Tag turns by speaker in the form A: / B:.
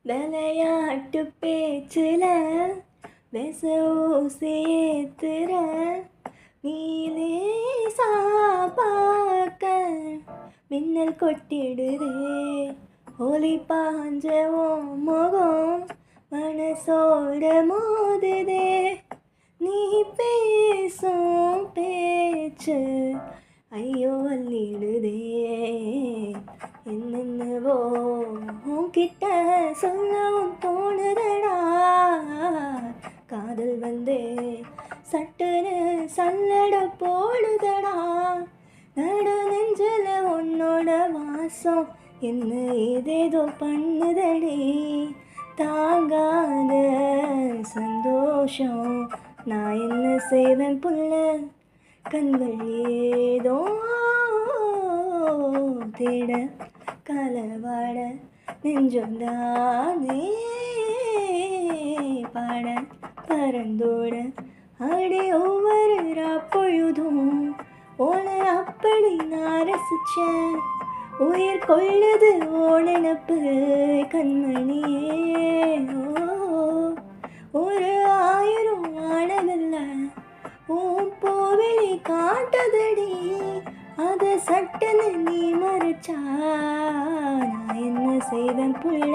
A: விளையாட்டு பேச்சுல விச ஊசி ஏத்துற நீலேசா பார்க்க மின்னல் கொட்டிடுதே ஒளி பாஞ்ச உன் முகம் மனசோட மோதுதே நீ பேசும் பேச்சு ஐயோ அள்ளிடுதே என்னென்னவோ உன்கிட்ட சொல்லவும் தோணுதடா காதல் வந்தே சட்டுன்னு சல்லட போடுதடா நடு நெஞ்சில உன்னோட வாசம் என்ன ஏதேதோ பண்ணுதடி தாங்காத சந்தோஷம் நான் என்ன செய்வேன் புள்ள கண்கள் ஏதோ தேட கலவாட நெஞ்சொந்தானே பாட பறந்தோட அடி ஒவ்வொரு பொழுதும் ஓன அப்படி நான் ரசிச்சேன் உயிர் கொள்ளுது ஓனப்பு கண்மணியே ஒரு 1000 ஆனதில்ல உன் போவெளி காட்டதடி அத சட்டன்னு நீ மறைச்சா நான் என்ன செய்வேன் புள்ள